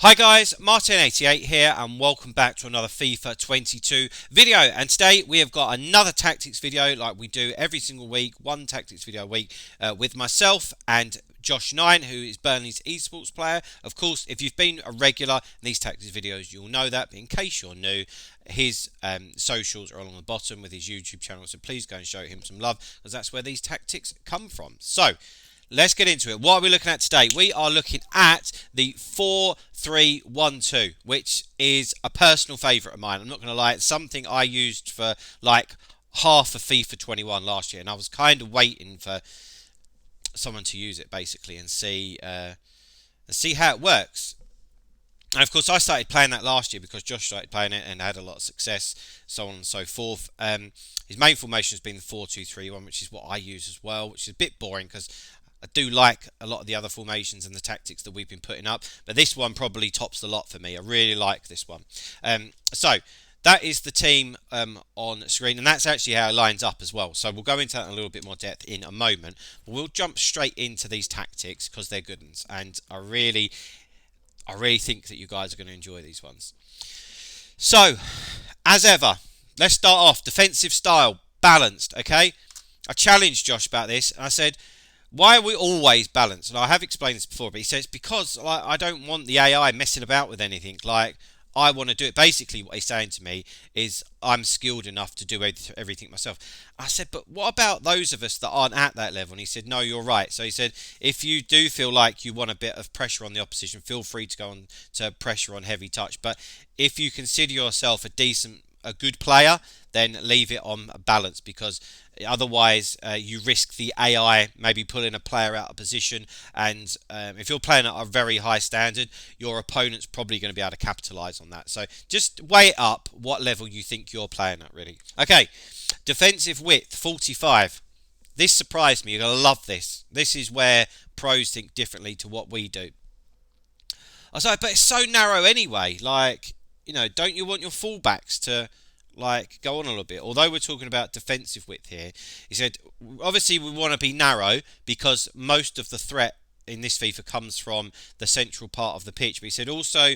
Hi guys, Martin88 here and welcome back to another FIFA 22 video, and today we have got another tactics video like we do every single week, one tactics video a week with myself and Josh9, who is Burnley's esports player. Of course, if you've been a regular in these tactics videos, you'll know that, but in case you're new, his socials are along the bottom with his YouTube channel, so please go and show him some love because that's where these tactics come from. So, let's get into it. What are we looking at today? We are looking at the 4-3-1-2, which is a personal favourite of mine. I'm not going to lie, it's something I used for like half of FIFA 21 last year, and I was kind of waiting for someone to use it basically and see how it works. And of course, I started playing that last year because Josh started playing it and had a lot of success, so on and so forth. His main formation has been the 4-2-3-1, which is what I use as well, which is a bit boring because I do like a lot of the other formations and the tactics that we've been putting up, but this one probably tops the lot for me. I really like this one. So that is the team on screen, and that's actually how it lines up as well. So we'll go into that in a little bit more depth in a moment. But we'll jump straight into these tactics because they're good ones, and I really think that you guys are going to enjoy these ones. So, as ever, let's start off defensive style, balanced. Okay, I challenged Josh about this, and I said, why are we always balanced? And I have explained this before, but he says because like, I don't want the AI messing about with anything. Like, I want to do it. Basically, what he's saying to me is I'm skilled enough to do everything myself. I said, but what about those of us that aren't at that level? And he said, no, you're right. So he said, if you do feel like you want a bit of pressure on the opposition, feel free to go on to pressure on heavy touch. But if you consider yourself a good player, then leave it on balance, because otherwise you risk the AI maybe pulling a player out of position, and if you're playing at a very high standard, your opponent's probably going to be able to capitalise on that. So just weigh it up what level you think you're playing at, really. Okay, defensive width 45. This surprised me. You're going to love this. This is where pros think differently to what we do. I was like, but it's so narrow anyway. Like, you know, don't you want your fullbacks to like go on a little bit? Although we're talking about defensive width here, he said obviously we want to be narrow because most of the threat in this FIFA comes from the central part of the pitch. But he said also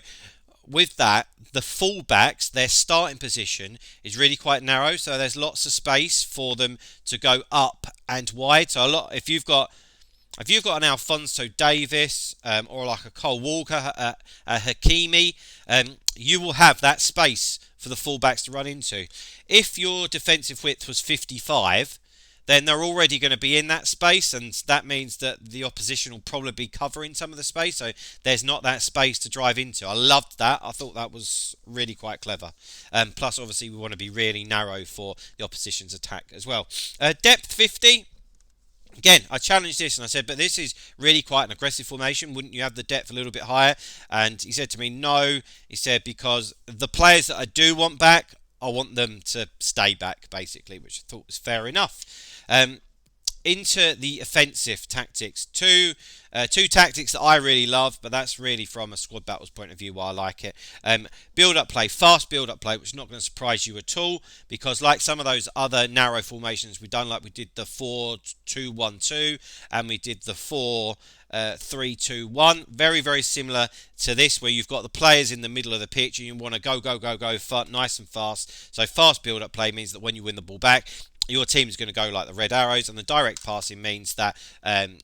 with that, the fullbacks, their starting position is really quite narrow, so there's lots of space for them to go up and wide. So if you've got an Alphonso Davies or like a Cole Walker, a Hakimi, you will have that space for the fullbacks to run into. If your defensive width was 55, then they're already going to be in that space, and that means that the opposition will probably be covering some of the space, so there's not that space to drive into. I loved that. I thought that was really quite clever. Plus, obviously, we want to be really narrow for the opposition's attack as well. Depth 50. Again, I challenged this and I said, but this is really quite an aggressive formation. Wouldn't you have the depth a little bit higher? And he said to me, no. He said, because the players that I do want back, I want them to stay back, basically, which I thought was fair enough. Into the offensive tactics. Two tactics that I really love, but that's really from a squad battles point of view why I like it. Build-up play, fast build-up play, which is not going to surprise you at all, because like some of those other narrow formations we've done, like we did the 4-2-1-2, and we did the 4-3-2-1, very, very similar to this, where you've got the players in the middle of the pitch and you want to go, nice and fast. So fast build-up play means that when you win the ball back, your team is going to go like the red arrows, and the direct passing means that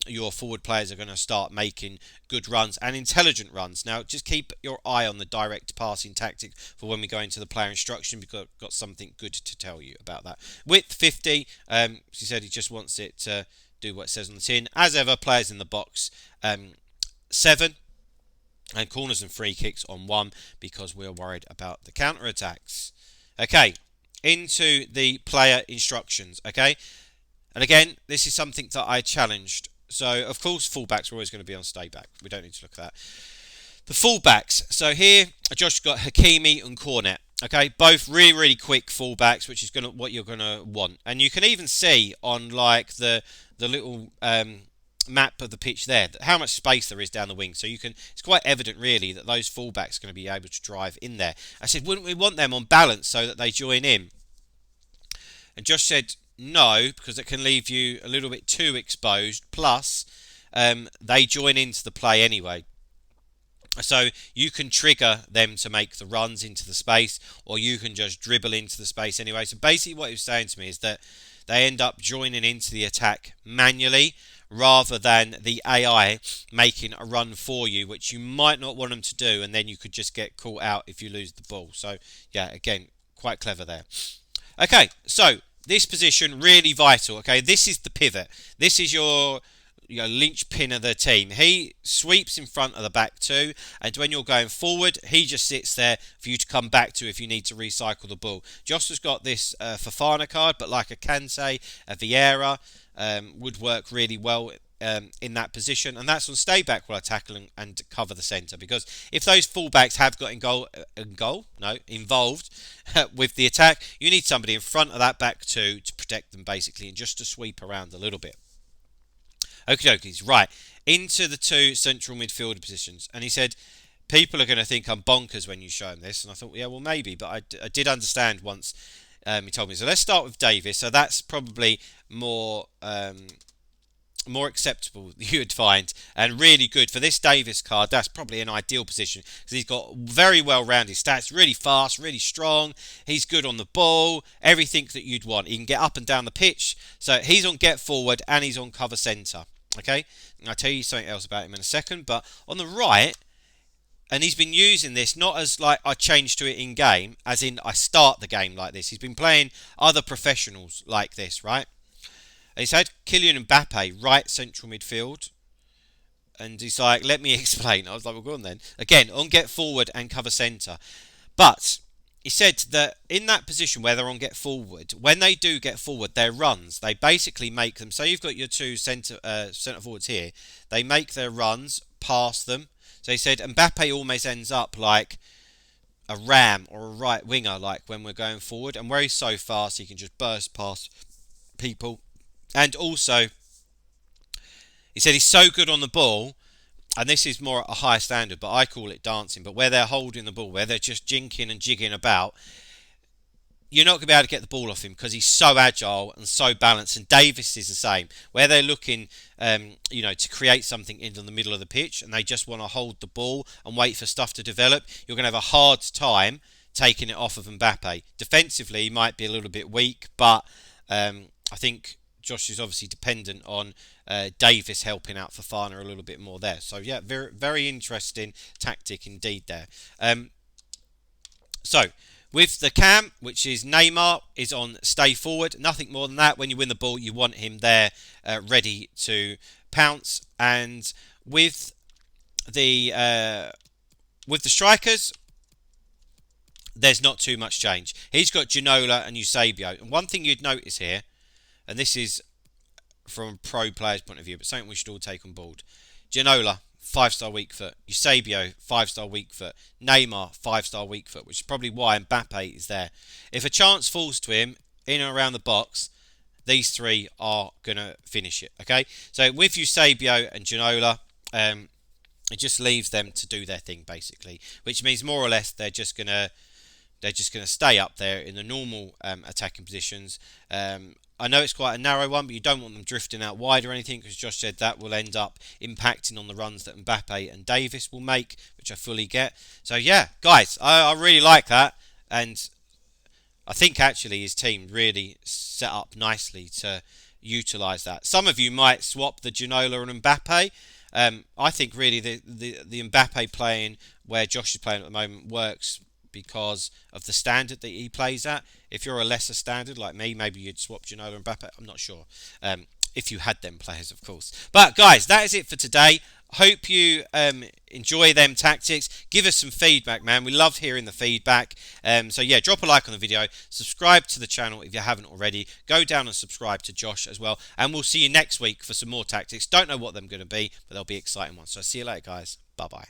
your forward players are going to start making good runs and intelligent runs. Now, just keep your eye on the direct passing tactic for when we go into the player instruction, because I've got something good to tell you about that. Width 50, she said he just wants it to do what it says on the tin. As ever, players in the box 7, and corners and free kicks on 1, because we're worried about the counter-attacks. Okay, into the player instructions, okay? And again, this is something that I challenged. So, of course, fullbacks are always going to be on stay back. We don't need to look at that. The fullbacks. So here, Josh got Hakimi and Cornet. Okay, both really, really quick fullbacks, which is what you're going to want. And you can even see on like the little map of the pitch there how much space there is down the wing, so it's quite evident really that those fullbacks are going to be able to drive in there. I said, wouldn't we want them on balance so that they join in? And Josh said no, because it can leave you a little bit too exposed, plus they join into the play anyway. So you can trigger them to make the runs into the space, or you can just dribble into the space anyway. So basically what he was saying to me is that they end up joining into the attack manually rather than the AI making a run for you, which you might not want them to do, and then you could just get caught out if you lose the ball. So yeah, again, quite clever there. Okay, so this position really vital. Okay, this is the pivot. This is your linchpin of the team. He sweeps in front of the back two, and when you're going forward, he just sits there for you to come back to if you need to recycle the ball. Josh has got this Fofana card, but like a Kante, a Vieira would work really well in that position, and that's on stay back while I tackle and cover the centre, because if those fullbacks have got involved with the attack, you need somebody in front of that back two to protect them basically, and just to sweep around a little bit. Okie dokies, right, into the two central midfielder positions. And he said, people are going to think I'm bonkers when you show them this. And I thought, yeah, well, maybe. But I did understand once he told me. So let's start with Davis. So that's probably more acceptable, you would find, and really good for this Davis card. That's probably an ideal position because he's got very well-rounded stats, really fast, really strong. He's good on the ball, everything that you'd want. He can get up and down the pitch, so he's on get forward and he's on cover centre. Okay, and I'll tell you something else about him in a second. But on the right, and he's been using this not as like I change to it in game, as in I start the game like this. He's been playing other professionals like this, right? And he's had Kylian Mbappe right central midfield, and he's like, let me explain. I was like, well, go on then. Again, on get forward and cover centre. But he said that in that position where they're on get forward, when they do get forward, their runs, they basically make them. So you've got your two centre forwards here. They make their runs past them. So he said Mbappe almost ends up like a ram or a right winger, like when we're going forward. And where he's so fast, he can just burst past people. And also, he said he's so good on the ball, and this is more at a higher standard, but I call it dancing, but where they're holding the ball, where they're just jinking and jigging about, you're not going to be able to get the ball off him because he's so agile and so balanced. And Davis is the same. Where they're looking, to create something in the middle of the pitch, and they just want to hold the ball and wait for stuff to develop, you're going to have a hard time taking it off of Mbappe. Defensively, he might be a little bit weak, but I think Josh is obviously dependent on Davis helping out Fofana a little bit more there. So yeah, very very interesting tactic indeed there. So with the cam, which is Neymar, is on stay forward. Nothing more than that. When you win the ball, you want him there ready to pounce. And with the strikers, there's not too much change. He's got Ginola and Eusebio. And one thing you'd notice here, and this is from a pro player's point of view, but something we should all take on board. Ginola, 5-star weak foot. Eusebio, 5-star weak foot. Neymar, 5-star weak foot, which is probably why Mbappe is there. If a chance falls to him in and around the box, these three are going to finish it, okay? So with Eusebio and Ginola, it just leaves them to do their thing, basically, which means more or less they're just going to stay up there in the normal attacking positions. I know it's quite a narrow one, but you don't want them drifting out wide or anything, because Josh said that will end up impacting on the runs that Mbappe and Davis will make, which I fully get. So yeah, guys, I really like that, and I think actually his team really set up nicely to utilise that. Some of you might swap the Ginola and Mbappe. I think really the Mbappe playing where Josh is playing at the moment works because of the standard that he plays at. If you're a lesser standard like me, maybe you'd swap Ginola and Mbappe. I'm not sure. If you had them players, of course. But guys, that is it for today. Hope you enjoy them tactics. Give us some feedback, man. We love hearing the feedback. So yeah, drop a like on the video. Subscribe to the channel if you haven't already. Go down and subscribe to Josh as well. And we'll see you next week for some more tactics. Don't know what they're going to be, but they'll be exciting ones. So see you later, guys. Bye-bye.